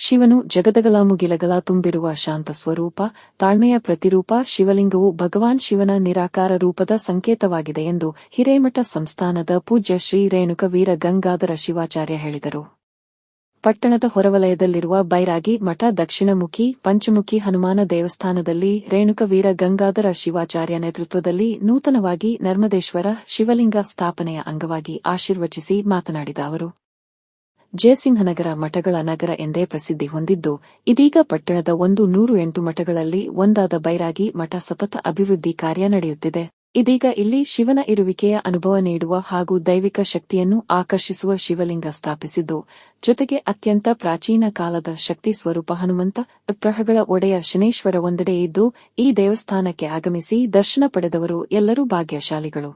ಶಿವನು ಜಗದಗಲ ಮುಗಿಲಗಲ ತುಂಬಿರುವ ಶಾಂತ ಸ್ವರೂಪ, ತಾಳ್ಮೆಯ ಪ್ರತಿರೂಪ. ಶಿವಲಿಂಗವು ಭಗವಾನ್ ಶಿವನ ನಿರಾಕಾರ ರೂಪದ ಸಂಕೇತವಾಗಿದೆ ಎಂದು ಹಿರೇಮಠ ಸಂಸ್ಥಾನದ ಪೂಜ್ಯ ಶ್ರೀ ರೇಣುಕ ವೀರ ಗಂಗಾಧರ ಶಿವಾಚಾರ್ಯ ಹೇಳಿದರು. ಪಟ್ಟಣದ ಹೊರವಲಯದಲ್ಲಿರುವ ಬೈರಾಗಿ ಮಠ ದಕ್ಷಿಣಮುಖಿ ಪಂಚಮುಖಿ ಹನುಮಾನ ದೇವಸ್ಥಾನದಲ್ಲಿ ರೇಣುಕ ವೀರ ಗಂಗಾಧರ ಶಿವಾಚಾರ್ಯ ನೇತೃತ್ವದಲ್ಲಿ ನೂತನವಾಗಿ ನರ್ಮದೇಶ್ವರ ಶಿವಲಿಂಗ ಸ್ಥಾಪನೆಯ ಅಂಗವಾಗಿ ಆಶೀರ್ವಚಿಸಿ ಮಾತನಾಡಿದ ಅವರು, ಜಯಸಿಂಹನಗರ ಮಠಗಳ ನಗರ ಎಂದೇ ಪ್ರಸಿದ್ಧಿ ಹೊಂದಿದ್ದು, ಇದೀಗ ಪಟ್ಟಣದ 108 ಮಠಗಳಲ್ಲಿ ಒಂದಾದ ಬೈರಾಗಿ ಮಠ ಸತತ ಅಭಿವೃದ್ಧಿ ಕಾರ್ಯ ನಡೆಯುತ್ತಿದೆ. ಇದೀಗ ಇಲ್ಲಿ ಶಿವನ ಇರುವಿಕೆಯ ಅನುಭವ ನೀಡುವ ಹಾಗೂ ದೈವಿಕ ಶಕ್ತಿಯನ್ನು ಆಕರ್ಷಿಸುವ ಶಿವಲಿಂಗ ಸ್ಥಾಪಿಸಿದ್ದು, ಜೊತೆಗೆ ಅತ್ಯಂತ ಪ್ರಾಚೀನ ಕಾಲದ ಶಕ್ತಿ ಸ್ವರೂಪ ಹನುಮಂತ ಪ್ರಹಗಳ ಒಡೆಯ ಶನೇಶ್ವರ ಒಂದೆಡೆ ಇದ್ದು, ಈ ದೇವಸ್ಥಾನಕ್ಕೆ ಆಗಮಿಸಿ ದರ್ಶನ ಪಡೆದವರು ಎಲ್ಲರೂ ಭಾಗ್ಯಶಾಲಿಗಳು.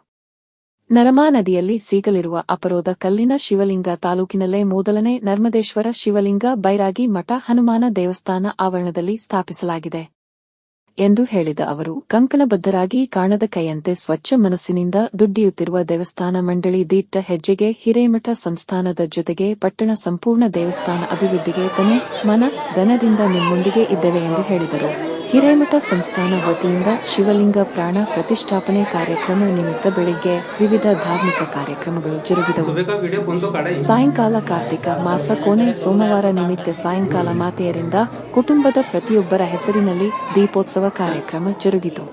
ನರಮಾ ನದಿಯಲ್ಲಿ ಸಿಗಲಿರುವ ಅಪರೋಧ ಕಲ್ಲಿನ ಶಿವಲಿಂಗ ತಾಲೂಕಿನಲ್ಲೇ ಮೊದಲನೇ ನರ್ಮದೇಶ್ವರ ಶಿವಲಿಂಗ ಬೈರಾಗಿ ಮಠ ಹನುಮಾನ ದೇವಸ್ಥಾನ ಆವರಣದಲ್ಲಿ ಸ್ಥಾಪಿಸಲಾಗಿದೆ ಎಂದು ಹೇಳಿದ ಅವರು, ಕಂಕಣಬದ್ಧರಾಗಿ ಕಾಣದ ಕೈಯಂತೆ ಸ್ವಚ್ಛ ಮನಸ್ಸಿನಿಂದ ದುಡಿಯುತ್ತಿರುವ ದೇವಸ್ಥಾನ ಮಂಡಳಿ ದಿಟ್ಟ ಹೆಜ್ಜೆಗೆ ಹಿರೇಮಠ ಸಂಸ್ಥಾನದ ಜೊತೆಗೆ ಪಟ್ಟಣ ಸಂಪೂರ್ಣ ದೇವಸ್ಥಾನ ಅಭಿವೃದ್ಧಿಗೆ ತನು ಮನ ಧನದಿಂದ ನಿಮ್ಮೊಂದಿಗೆ ಇದ್ದೇವೆ ಎಂದು ಹೇಳಿದರು. ಹಿರೇಮಠ ಸಂಸ್ಥಾನ ವತಿಯಿಂದ ಶಿವಲಿಂಗ ಪ್ರಾಣ ಪ್ರತಿಷ್ಠಾಪನೆ ಕಾರ್ಯಕ್ರಮ ನಿಮಿತ್ತ ಬೆಳಿಗ್ಗೆ ವಿವಿಧ ಧಾರ್ಮಿಕ ಕಾರ್ಯಕ್ರಮಗಳು ಜರುಗಿದವು. ಸಾಯಂಕಾಲ ಕಾರ್ತಿಕ ಮಾಸ ಕೊನೆ ಸೋಮವಾರ ನಿಮಿತ್ತ ಸಾಯಂಕಾಲ ಮಾತೆಯರಿಂದ ಕುಟುಂಬದ ಪ್ರತಿಯೊಬ್ಬರ ಹೆಸರಿನಲ್ಲಿ ದೀಪೋತ್ಸವ ಕಾರ್ಯಕ್ರಮ ಜರುಗಿತು.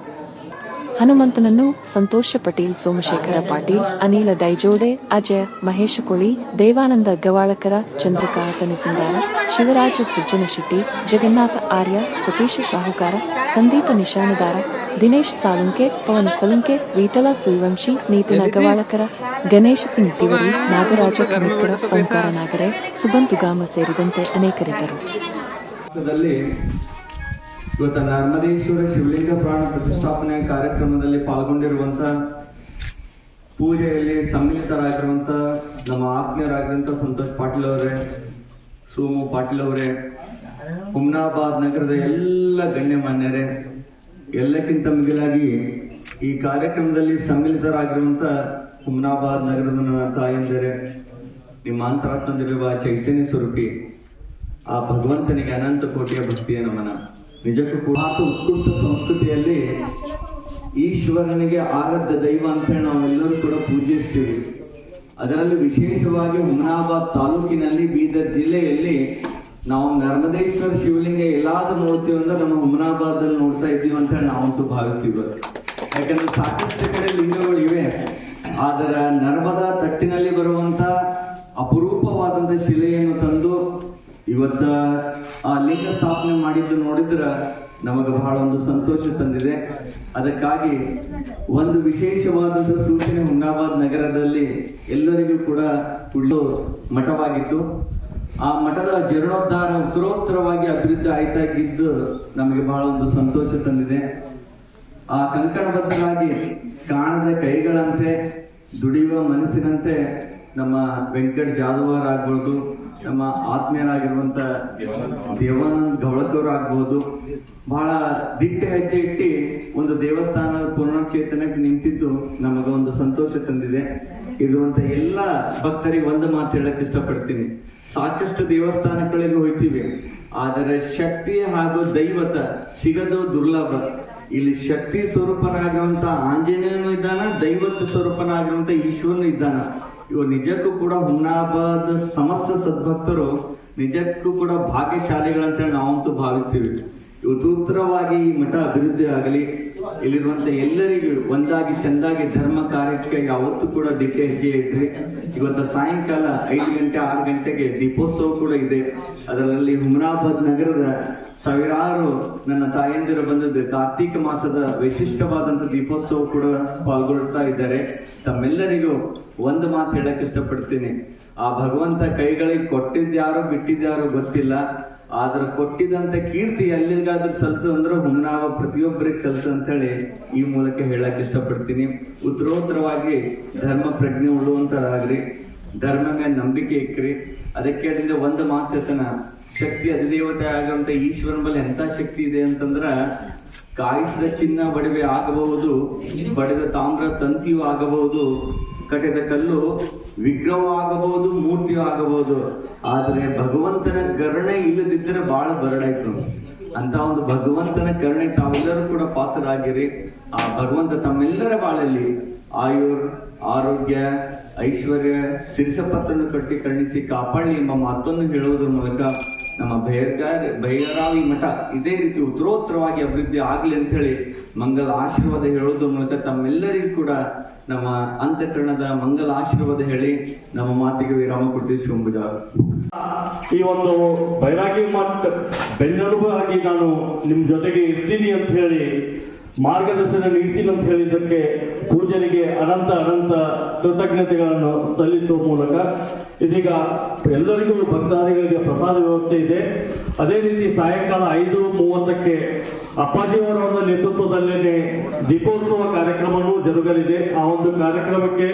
ಹನುಮಂತನನ್ನು ಸಂತೋಷ ಪಟೇಲ್, ಸೋಮಶೇಖರ ಪಾಟೀಲ್, ಅನಿಲ ಡೈಜೋಡೆ, ಅಜಯ ಮಹೇಶ ಕೊಳಿ, ದೇವಾನಂದ ಗವಾಳಕರ, ಚಂದ್ರಿಕಾ ತನಿಸಿಂದಾರ, ಶಿವರಾಜ ಸಜ್ಜನಶೆಟ್ಟಿ, ಜಗನ್ನಾಥ ಆರ್ಯ, ಸತೀಶ ಸಾಹುಕಾರ, ಸಂದೀಪ ನಿಶಾನದಾರ, ದಿನೇಶ್ ಸಾಲುಂಕೆ, ಪವನ್ ಸಲುಂಕೆ, ವಿಠಲ ಸುಯವಂಶಿ, ನೀತಿನ ಗವಾಳಕರ, ಗಣೇಶ ಸಿಂಗ್ ತಿವರಿ, ನಾಗರಾಜ ಕಮಿಕ್ಕರ, ಓಂಕಾರ ನಾಗರೆ, ಸುಬಂತುಗಾಮ ಸೇರಿದಂತೆ ಅನೇಕರಿದ್ದರು. ಇವತ್ತು ನರ್ಮದೇಶ್ವರ ಶಿವಲಿಂಗ ಪ್ರಾಣ ಪ್ರತಿಷ್ಠಾಪನೆ ಕಾರ್ಯಕ್ರಮದಲ್ಲಿ ಪಾಲ್ಗೊಂಡಿರುವಂತಹ ಪೂಜೆಯಲ್ಲಿ ಸಮ್ಮಿಲಿತರಾಗಿರುವಂತ ನಮ್ಮ ಆತ್ಮೀಯರಾಗಿರುವಂತ ಸಂತೋಷ್ ಪಾಟೀಲ್ ಅವರೇ, ಸೋಮು ಪಾಟೀಲ್ ಅವರೇ, ಹುಮ್ನಾಬಾದ್ ನಗರದ ಎಲ್ಲ ಗಣ್ಯಮಾನ್ಯರೇ, ಎಲ್ಲಕ್ಕಿಂತ ಮಿಗಿಲಾಗಿ ಈ ಕಾರ್ಯಕ್ರಮದಲ್ಲಿ ಸಮ್ಮಿಲಿತರಾಗಿರುವಂತ ಹುಮ್ನಾಬಾದ್ ನಗರದ ನನ್ನ ತಾಯಂದಿರೇ, ನಿಮ್ಮ ಅಂತರಾತ್ಮದಲ್ಲಿರುವ ಚೈತನ್ಯ ಸ್ವರೂಪಿ ಆ ಭಗವಂತನಿಗೆ ಅನಂತ ಕೋಟಿಯ ಭಕ್ತಿಯ ನಮನ. ನಿಜಕ್ಕೂ ಕೂಡ ಉತ್ಕೃಷ್ಟ ಸಂಸ್ಕೃತಿಯಲ್ಲಿ ಈಶ್ವರನಿಗೆ ಆರಾಧ್ಯ ದೈವ ಅಂತ ಹೇಳಿ ನಾವೆಲ್ಲರೂ ಕೂಡ ಪೂಜಿಸ್ತೀವಿ. ಅದರಲ್ಲಿ ವಿಶೇಷವಾಗಿ ಹುಮನಾಬಾದ್ ತಾಲೂಕಿನಲ್ಲಿ ಬೀದರ್ ಜಿಲ್ಲೆಯಲ್ಲಿ ನಾವು ನರ್ಮದೇಶ್ವರ ಶಿವಲಿಂಗ ಎಲ್ಲಾದ್ರೂ ನೋಡ್ತೀವಿ ಅಂದ್ರೆ ನಮ್ಮ ಹುಮನಾಬಾದ್ ಅಲ್ಲಿ ನೋಡ್ತಾ ಇದ್ದೀವಿ ಅಂತ ಹೇಳಿ ನಾವಂತೂ ಭಾವಿಸ್ತೀವಿ. ಯಾಕಂದ್ರೆ ಸಾಕಷ್ಟು ಕಡೆ ಲಿಂಗಗಳು ಇವೆ, ಆದರೆ ನರ್ಮದಾ ತಟ್ಟಿನಲ್ಲಿ ಬರುವಂತ ಅಪರೂಪವಾದಂತ ಶಿಲೆಯನ್ನು ತಂದು ಇವತ್ತ ಆ ಲಿಂಗ ಸ್ಥಾಪನೆ ಮಾಡಿದ್ದು ನೋಡಿದ್ರ ನಮಗೆ ಬಹಳ ಒಂದು ಸಂತೋಷ ತಂದಿದೆ. ಅದಕ್ಕಾಗಿ ಒಂದು ವಿಶೇಷವಾದಂತಹ ಸೂಚನೆ ಹುಮ್ನಾಬಾದ್ ನಗರದಲ್ಲಿ ಎಲ್ಲರಿಗೂ ಕೂಡ ಉಳ್ಳು ಮಠವಾಗಿತ್ತು. ಆ ಮಠದ ಜೀರ್ಣೋದ್ಧಾರ ಉತ್ತರೋತ್ತರವಾಗಿ ಅಭಿವೃದ್ಧಿ ಆಯ್ತಾಗಿದ್ದು ನಮಗೆ ಬಹಳ ಒಂದು ಸಂತೋಷ ತಂದಿದೆ. ಆ ಕಂಕಣಬದ್ಧರಾಗಿ ಕಾಣದ ಕೈಗಳಂತೆ ದುಡಿಯುವ ಮನಸ್ಸಿನಂತೆ ನಮ್ಮ ವೆಂಕಟ್ ಜಾಧವರ್ ಆಗ್ಬೋದು, ನಮ್ಮ ಆತ್ಮೀಯರಾಗಿರುವಂತ ದೇವಾನಂದ ಗವಳಕರ್ ಆಗ್ಬೋದು, ಬಹಳ ದಿಟ್ಟ ಹೆಜ್ಜೆ ಇಟ್ಟು ಒಂದು ದೇವಸ್ಥಾನದ ಪುನಶ್ಚೇತನಕ್ಕೆ ನಿಂತಿದ್ದು ನಮಗೆ ಒಂದು ಸಂತೋಷ ತಂದಿದೆ. ಇರುವಂತ ಎಲ್ಲ ಭಕ್ತರಿಗೆ ಒಂದು ಮಾತು ಹೇಳಕ್ ಇಷ್ಟಪಡ್ತೀನಿ. ಸಾಕಷ್ಟು ದೇವಸ್ಥಾನಗಳಿಗೆ ಹೋಗ್ತೀವಿ, ಆದರೆ ಶಕ್ತಿ ಹಾಗೂ ದೈವತ ಸಿಗದು ದುರ್ಲಭ. ಇಲ್ಲಿ ಶಕ್ತಿ ಸ್ವರೂಪನಾಗಿರುವಂತ ಆಂಜನೇಯನು ಇದ್ದಾನ, ದೈವತ ಸ್ವರೂಪನಾಗಿರುವಂತ ಈಶ್ವರನು ಇದ್ದಾನ. ಇವು ನಿಜಕ್ಕೂ ಕೂಡ ಹುಮ್ನಾಬಾದ್ ಸಮಸ್ತ ಸದ್ಭಕ್ತರು ನಿಜಕ್ಕೂ ಕೂಡ ಭಾಗ್ಯಶಾಲಿಗಳಂತೇಳಿ ನಾವಂತೂ ಭಾವಿಸ್ತೀವಿ. ಉತ್ತರವಾಗಿ ಈ ಮಠ ಅಭಿವೃದ್ಧಿ ಆಗಲಿ, ಇಲ್ಲಿರುವಂತ ಎಲ್ಲರಿಗೂ ಒಂದಾಗಿ ಚಂದಾಗಿ ಧರ್ಮ ಕಾರ್ಯಕ್ಕೆ ಯಾವತ್ತೂ ಕೂಡ ದಿಟ್ಟ ಹೆಜ್ಜೆ ಇಟ್ರಿ. ಇವತ್ತು ಸಾಯಂಕಾಲ 5 ಗಂಟೆ 6 ಗಂಟೆಗೆ ದೀಪೋತ್ಸವ ಕೂಡ ಇದೆ. ಅದರಲ್ಲಿ ಹುಮ್ನಾಬಾದ್ ನಗರದ ಸಾವಿರಾರು ನನ್ನ ತಾಯಂದಿರು ಬಂದದ್ದು ಕಾರ್ತಿಕ ಮಾಸದ ವಿಶಿಷ್ಟವಾದಂತ ದೀಪೋತ್ಸವ ಕೂಡ ಪಾಲ್ಗೊಳ್ತಾ ಇದ್ದಾರೆ. ತಮ್ಮೆಲ್ಲರಿಗೂ ಒಂದು ಮಾತು ಹೇಳಕ್ ಇಷ್ಟಪಡ್ತೀನಿ. ಆ ಭಗವಂತ ಕೈಗಳಿಗೆ ಕೊಟ್ಟಿದ್ಯಾರೋ ಬಿಟ್ಟಿದ್ಯಾರೋ ಗೊತ್ತಿಲ್ಲ, ಆದ್ರೆ ಕೊಟ್ಟಿದಂತ ಕೀರ್ತಿ ಎಲ್ಲಿಗಾದ್ರೂ ಸಲ್ತದಂದ್ರೆ ಹುಮ್ನಾಬ ಪ್ರತಿಯೊಬ್ಬರಿಗೆ ಸಲ್ತ ಅಂತ ಹೇಳಿ ಈ ಮೂಲಕ ಹೇಳಕ್ ಇಷ್ಟಪಡ್ತೀನಿ. ಉತ್ತರೋತ್ತರವಾಗಿ ಧರ್ಮ ಪ್ರಜ್ಞೆ ಉಳ್ಳುವಂತರಾಗ್ರಿ, ಧರ್ಮ ಮೇಲೆ ನಂಬಿಕೆ ಇಕ್ರಿ. ಅದಕ್ಕೆ ಅದರಿಂದ ಒಂದು ಮಾತನ ಶಕ್ತಿ ಅಧಿದೇವತೆ ಆಗಿರುವಂತ ಈಶ್ವರನ ಬಳಿ ಎಂತ ಶಕ್ತಿ ಇದೆ ಅಂತಂದ್ರ, ಕಾಯಿಸಿದ ಚಿನ್ನ ಬಡವೆ ಆಗಬಹುದು, ಬಡಿದ ತಾಮ್ರ ತಂತಿಯೂ ಆಗಬಹುದು, ಕಟ್ಟಿದ ಕಲ್ಲು ವಿಗ್ರಹವಾಗಬಹುದು, ಮೂರ್ತಿ ಆಗಬಹುದು, ಆದರೆ ಭಗವಂತನ ಕರುಣೆ ಇಲ್ಲದಿದ್ದರೆ ಬಹಳ ಬರಡಾಯ್ತು. ಅಂತ ಒಂದು ಭಗವಂತನ ಕರುಣೆ ತಾವೆಲ್ಲರೂ ಕೂಡ ಪಾತ್ರರಾಗಿರಿ. ಆ ಭಗವಂತ ತಮ್ಮೆಲ್ಲರ ಬಾಳಲ್ಲಿ ಆಯುರ್, ಆರೋಗ್ಯ, ಐಶ್ವರ್ಯ, ಸಿರಿಸಪತ್ತನ್ನು ಕಟ್ಟಿ ಕರುಣಿಸಿ ಕಾಪಾಡಲಿ ಎಂಬ ಮಾತನ್ನು ಹೇಳುವುದರ ಮೂಲಕ ನಮ್ಮ ಭೈರವಿ ಮಠ ಇದೇ ರೀತಿ ಉತ್ತರೋತ್ತರವಾಗಿ ಅಭಿವೃದ್ಧಿ ಆಗಲಿ ಅಂತ ಹೇಳಿ ಮಂಗಲ ಆಶೀರ್ವಾದ ಹೇಳುವುದರ ಮೂಲಕ ತಮ್ಮೆಲ್ಲರಿಗೂ ಕೂಡ ನಮ್ಮ ಅಂತಃಕರಣದ ಮಂಗಲ ಆಶೀರ್ವಾದ ಹೇಳಿ ನಮ್ಮ ಮಾತಿಗೆ ವಿರಾಮ ಕೊಡ್ತೀವಿ. ಶುಂಭುಜ. ಈ ಒಂದು ಬೈರಾಗಿ ಮಠ ಬೆನ್ನೆಲುಬಾಗಿ ನಾನು ನಿಮ್ಮ ಜೊತೆಗೆ ಇರ್ತೀನಿ ಅಂತ ಹೇಳಿ ಮಾರ್ಗದರ್ಶನ ನೀಡ್ತೀನಿ ಅಂತ ಹೇಳಿದ್ದಕ್ಕೆ ಪೂಜನಿಗೆ ಅನಂತ ಅನಂತ ಕೃತಜ್ಞತೆಗಳನ್ನು ಸಲ್ಲಿಸುವ ಮೂಲಕ ಇದೀಗ ಎಲ್ಲರಿಗೂ ಭಕ್ತಾದಿಗಳಿಗೆ ಪ್ರಸಾದ ವ್ಯವಸ್ಥೆ ಇದೆ. ಅದೇ ರೀತಿ ಸಾಯಂಕಾಲ 5:30ಕ್ಕೆ ಅಪ್ಪಾಜಿಯವರ ಒಂದು ನೇತೃತ್ವದಲ್ಲೇನೆ ದೀಪೋತ್ಸವ ಕಾರ್ಯಕ್ರಮವೂ ಜರುಗಲಿದೆ. ಆ ಒಂದು ಕಾರ್ಯಕ್ರಮಕ್ಕೆ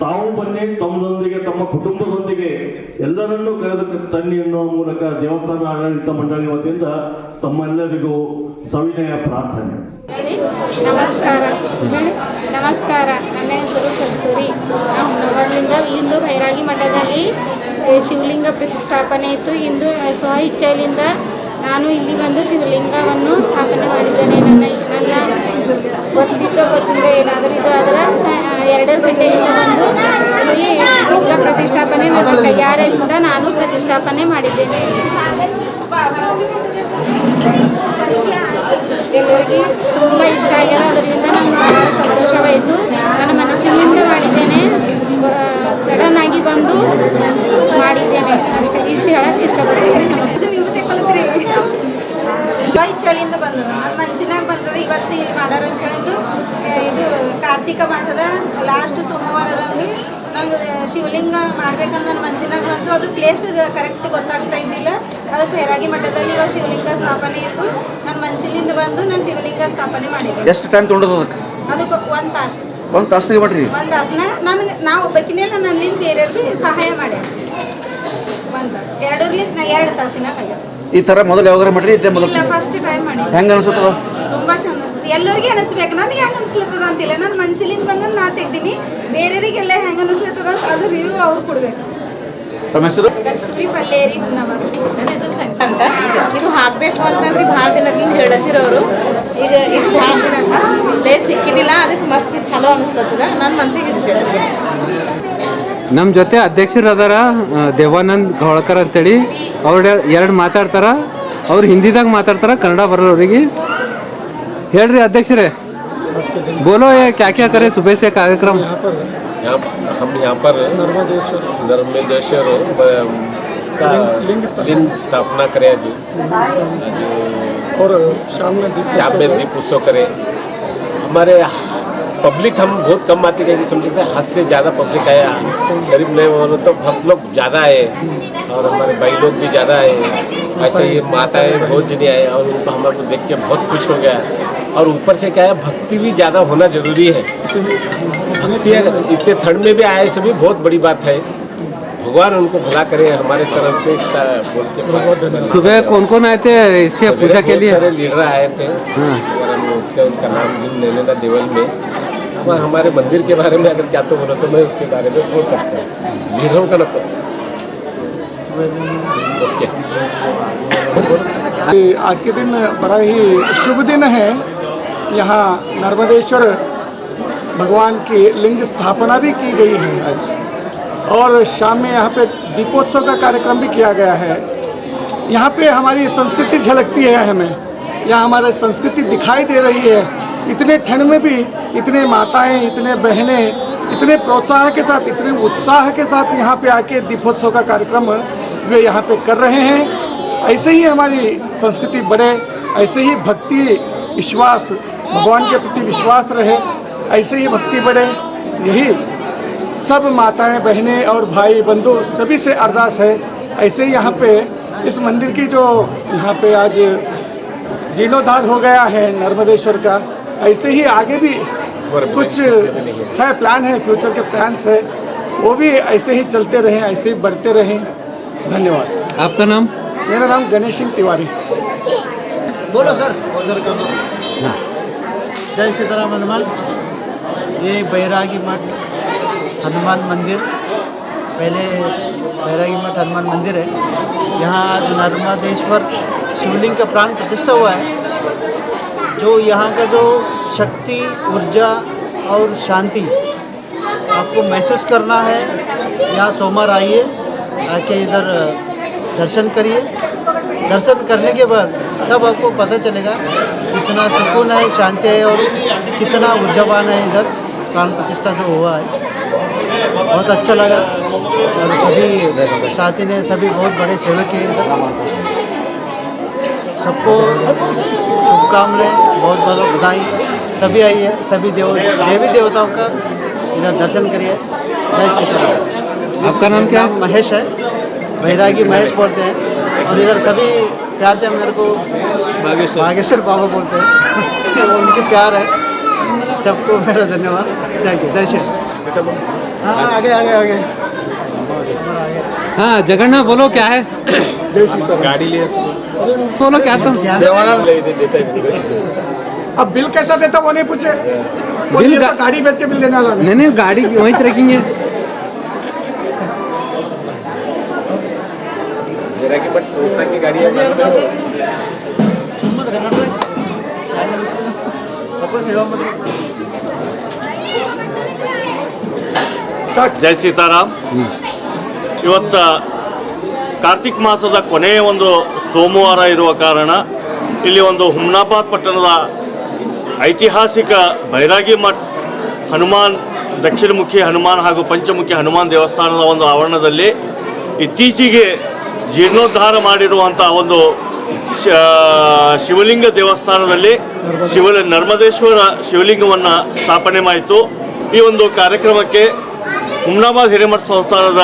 ತಾವು ಬನ್ನಿ, ತಮ್ಮದೊಂದಿಗೆ ತಮ್ಮ ಕುಟುಂಬದೊಂದಿಗೆ ಎಲ್ಲರನ್ನೂ ಕರೆದು ತನ್ನಿ ಎನ್ನುವ ಮೂಲಕ ದೇವಸ್ಥಾನ ಆಡಳಿತ ಮಂಡಳಿ ವತಿಯಿಂದ ತಮ್ಮೆಲ್ಲರಿಗೂ ಸವಿನಯ ಪ್ರಾರ್ಥನೆ. ನಮಸ್ಕಾರ. ನನ್ನ ಹೆಸರು ಕಸ್ತೂರಿ. ಮೊದಲಿಂದ ಇಂದು ಭೈರಾಗಿ ಮಠದಲ್ಲಿ ಶಿವಲಿಂಗ ಪ್ರತಿಷ್ಠಾಪನೆ ಇತ್ತು. ಇಂದು ಸ್ವ ಇಚ್ಛೆಯಿಂದ ನಾನು ಇಲ್ಲಿ ಬಂದು ಶಿವಲಿಂಗವನ್ನು ಸ್ಥಾಪನೆ ಮಾಡಿದ್ದೇನೆ. ನನ್ನ ಗೊತ್ತಿದ್ದ ಏನಾದರೂ ಇದು ಆದರೆ 2 ಗಂಟೆಯಿಂದ ಬಂದು ಇಲ್ಲಿ ಲಿಂಗ ಪ್ರತಿಷ್ಠಾಪನೆ ನನ್ನ ಕೈಯಾರೆಯಿಂದ ನಾನು ಪ್ರತಿಷ್ಠಾಪನೆ ಮಾಡಿದ್ದೇನೆ. ಎಲ್ಲರಿಗೆ ತುಂಬ ಇಷ್ಟ ಆಗ್ಯದ. ಅದರಿಂದ ನನಗೆ ಬಹಳ ಸಂತೋಷವಾಯಿತು. ನನ್ನ ಮನಸ್ಸಿನಿಂದ ಮಾಡಿದ್ದೇನೆ, ಸಡನ್ ಆಗಿ ಬಂದು ಮಾಡಿದ್ದೇನೆ ಅಷ್ಟೇ. ಇಷ್ಟು ಹೇಳಕ್ಕೆ ಇಷ್ಟಪಡ್ತೀನಿ. ನಮಸ್ತೆ. ಇಚ್ಛೆಯಿಂದ ಬಂದದ ನನ್ನ ಮನಸ್ಸಿನಾಗ ಬಂದದ. ಇವತ್ತು ಇಲ್ಲಿ ಮಾಡ್ಯಾರ ಅಂತ ಹೇಳಿದ್ದು ಇದು ಕಾರ್ತಿಕ ಮಾಸದ ಲಾಸ್ಟ್ ಸೋಮವಾರದಂದು ನಂಗೆ ಶಿವಲಿಂಗ ಮಾಡ್ಬೇಕಂತ ನನ್ನ ಮನಸ್ಸಿನಾಗ ಬಂತು. ಅದು ಪ್ಲೇಸ್ ಕರೆಕ್ಟ್ ಗೊತ್ತಾಗ್ತಾ ಇದ್ದಿಲ್ಲ. ಅದಕ್ಕೆ ಭೈರಾಗಿ ಮಠದಲ್ಲಿ ಇವಾಗ ಶಿವಲಿಂಗ ಸ್ಥಾಪನೆ ಇತ್ತು. ನನ್ನ ಮನಸ್ಸಿನಿಂದ ಬಂದು ನಾನು ಶಿವಲಿಂಗ ಸ್ಥಾಪನೆ ಮಾಡಿದ್ದೆ. ಎಷ್ಟು ಟೈಮ್ ತೊಗೊಂಡದ ಅದಕ್ಕೆ 1 ತಾಸು. 1 ತಾಸಿಗೆ ಮಾಡ್ರಿ? 1 ತಾಸನಾಗ ನಾವು ಒಬ್ಬಕಿನೇ ನನ್ನಿಂದ ಬೇರೆಯವ್ರಿಗೆ ಸಹಾಯ ಮಾಡ್ಯಾರ. 1 ತಾಸು 2 ತಾಸಿನಾಗ ಆಗ್ಯದ. ಈ ತರ ಮೊದಲು ಯಾವಾಗ ಮಾಡ್ರಿ? ಇಲ್ಲ, ಫಸ್ಟ್ ಟೈಮ್ ಮಾಡಿ. ಹೆಂಗ ಅನ್ಸುತ್ತದ? ತುಂಬ ಚಂದ. ಎಲ್ಲರಿಗೆ ಅನಿಸ್ಬೇಕು. ನನಗೆ ಹೆಂಗೆ ಅನಿಸ್ಲತ್ತದ ಅಂತಿಲ್ಲ. ನಾನು ಮನಸ್ಸಿಲಿಂದ ಬಂದದ್ದು ನಾ ತೆಗ್ದೀನಿ. ಬೇರೆಯವರಿಗೆಲ್ಲ ಹೆಂಗೆ ಅನಿಸ್ಲತ್ತದ ಅಂತ ಅದು ರಿವ್ಯೂ ಅವ್ರು ಕೊಡ್ಬೇಕು. ತಮ್ಮ ಹೆಸರು? ಕಸ್ತೂರಿ ಪಲ್ಲೇರಿ ಹುನ್ನವರ. ನನ್ನ ಹೆಸರು ಸಂಟ ಅಂತ. ಇದು ಹಾಕಬೇಕು ಅಂತಂದ್ರೆ ಭಾಳ ದಿನದಿಂದ ಹೇಳತ್ತಿರೋರು. ಈಗ ಪ್ಲೇಸ್ ಸಿಕ್ಕಿದಿಲ್ಲ, ಅದಕ್ಕೆ ಮಸ್ತ್ ಚಲೋ ಅನಿಸ್ಲತ್ತದ. ನನ್ನ ಮನ್ಸಿಗೆ ಹಿಡಿಸಿದೆ. ನಮ್ಮ ಜೊತೆ ಅಧ್ಯಕ್ಷರು ಅದಾರ, ದೇವಾನಂದ್ ಘೋಳ್ಕರ್ ಅಂತೇಳಿ. ಅವ್ರು 2 ಮಾತಾಡ್ತಾರ. ಅವ್ರು ಹಿಂದಿದಾಗ ಮಾತಾಡ್ತಾರ, ಕನ್ನಡ ಬರೋರಿಗೆ. ಹೇಳ್ರಿ ಅಧ್ಯಕ್ಷರೇ, बोलो ये क्या क्या करे सुबह से कार्यक्रम? हम यहाँ पर नर्मदेश्वर इसका लिंग स्थापना करे जी, और शाम में दीप उत्सव करे. हमारे पब्लिक हम बहुत कम आती है, समझे थे हद से ज़्यादा पब्लिक आया. करीब नहीं बोलो तो भक्त लोग ज़्यादा आए और हमारे भाई लोग भी ज़्यादा आए. ऐसे ही माताएं बहुत जने आए और उनको हमारे देख के बहुत खुश हो गया. और ऊपर से क्या है, भक्ति भी ज़्यादा होना जरूरी है. भक्ति अगर इतने ठंड में भी आए से भी बहुत बड़ी बात है. भगवान उनको भला करे हमारे तरफ से बोल के. सुबह कौन कौन आए थे इसके पूजा के लिए? सारे लीडर आए थे. अगर हम उनका नाम लेने का देवल में हमारे मंदिर के बारे में अगर क्या तो बोलो तो मैं उसके बारे में बोल सकता हूँ. लीडरों का ना ओके. आज के दिन बड़ा ही शुभ दिन है. यहाँ नर्मदेश्वर भगवान की लिंग स्थापना भी की गई है आज, और शाम में यहाँ पे दीपोत्सव का कार्यक्रम भी किया गया है. यहाँ पे हमारी संस्कृति झलकती है. हमें यहाँ हमारी संस्कृति दिखाई दे रही है. इतने ठंड में भी इतने माताएं, इतने बहनें इतने प्रोत्साह के साथ, इतने उत्साह के साथ यहाँ पे आके दीपोत्सव का कार्यक्रम वे यहाँ पे कर रहे हैं. ऐसे ही हमारी संस्कृति बढ़े, ऐसे ही भक्ति विश्वास, भगवान के प्रति विश्वास रहे, ऐसे ही भक्ति बढ़े. यही सब माताएं, बहनें और भाई बंधु सभी से अरदास है. ऐसे ही यहाँ पे इस मंदिर की जो यहाँ पे आज जीर्णोद्धार हो गया है नर्मदेश्वर का, ऐसे ही आगे भी कुछ है प्लान है, फ्यूचर के प्लान्स है, वो भी ऐसे ही चलते रहें, ऐसे ही बढ़ते रहें. धन्यवाद. आपका नाम? मेरा नाम गणेश सिंह तिवारी. बोलो सर. जय सीताराम हनुमान. ये बैरागी मठ हनुमान मंदिर, पहले बैरागी मठ हनुमान मंदिर है। यहाँ आज नर्मदेश्वर शिवलिंग का प्राण प्रतिष्ठा हुआ है। जो यहाँ का जो शक्ति, ऊर्जा और शांति आपको महसूस करना है, यहाँ सोमवार आइए, आके इधर दर्शन करिए। दर्शन करने के बाद तब आपको पता चलेगा कितना सुकून है, शांति है और कितना ऊर्जावान है इधर प्राण प्रतिष्ठा जो हुआ है। बहुत अच्छा लगा और सभी साथी ने सभी बहुत बड़े सेवा किए इधर। सबको शुभकामनाएं, बहुत बहुत बधाई। सभी आइए, सभी देवी देवताओं का इधर दर्शन करिए। जय श्री राम। आपका नाम क्या है? महेश है, बैरागी महेश बोलते हैं और इधर सभी प्यार से मेरे को बागेश्वर बाबा बोलते हैं। उनकी प्यार है। सबको मेरा धन्यवाद। Thank you. जय श्री राम। हाँ, आगे आगे आगे। हाँ जगन्नाथ बोलो क्या है? जय श्री राम। गाड़ी ले बोलो क्या तुम? अब बिल कैसा देता वो नहीं पूछे। बिल तो गाड़ी बेच के बिल देने वाला नहीं। नहीं गाड़ी वहीं से रखेंगे। संस्थाची गाडी ಜೈ ಸೀತಾರಾಮ್. ಇವತ್ತ ಕಾರ್ತಿಕ್ ಮಾಸದ ಕೊನೆಯ ಒಂದು ಸೋಮವಾರ ಇರುವ ಕಾರಣ ಇಲ್ಲಿ ಒಂದು ಹುಮ್ನಾಬಾದ್ ಪಟ್ಟಣದ ಐತಿಹಾಸಿಕ ಬೈರಾಗಿ ಮಠ್ ಹನುಮಾನ್, ದಕ್ಷಿಣಮುಖಿ ಹನುಮಾನ್ ಹಾಗೂ ಪಂಚಮುಖಿ ಹನುಮಾನ್ ದೇವಸ್ಥಾನದ ಒಂದು ಆವರಣದಲ್ಲಿ ಇತ್ತೀಚೆಗೆ ಜೀರ್ಣೋದ್ಧಾರ ಮಾಡಿರುವಂಥ ಒಂದು ಶಿವಲಿಂಗ ದೇವಸ್ಥಾನದಲ್ಲಿ ನರ್ಮದೇಶ್ವರ ಶಿವಲಿಂಗವನ್ನು ಸ್ಥಾಪನೆ ಮಾಡಿತು. ಈ ಒಂದು ಕಾರ್ಯಕ್ರಮಕ್ಕೆ ಹುಮ್ನಾಬಾದ್ ಹಿರೇಮಠ ಸಂಸ್ಥಾನದ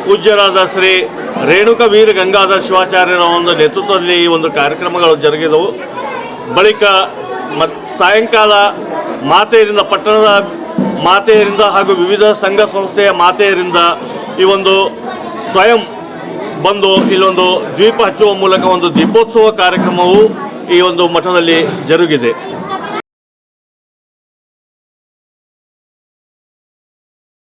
ಪೂಜ್ಯರಾದ ಶ್ರೀ ರೇಣುಕ ವೀರ ಗಂಗಾಧರ ಶಿವಾಚಾರ್ಯರ ಒಂದು ನೇತೃತ್ವದಲ್ಲಿ ಈ ಒಂದು ಕಾರ್ಯಕ್ರಮಗಳು ಜರುಗಿದವು. ಬಳಿಕ ಸಾಯಂಕಾಲ ಮಾತೆಯರಿಂದ, ಪಟ್ಟಣದ ಮಾತೆಯರಿಂದ ಹಾಗೂ ವಿವಿಧ ಸಂಘ ಸಂಸ್ಥೆಯ ಮಾತೆಯರಿಂದ ಈ ಒಂದು ಸ್ವಯಂ ಬಂದು ಇಲ್ಲೊಂದು ದ್ವೀಪ ಹಚ್ಚುವ ಮೂಲಕ ಒಂದು ದೀಪೋತ್ಸವ ಕಾರ್ಯಕ್ರಮವು ಈ ಒಂದು ಮಠದಲ್ಲಿ ಜರುಗಿದೆ.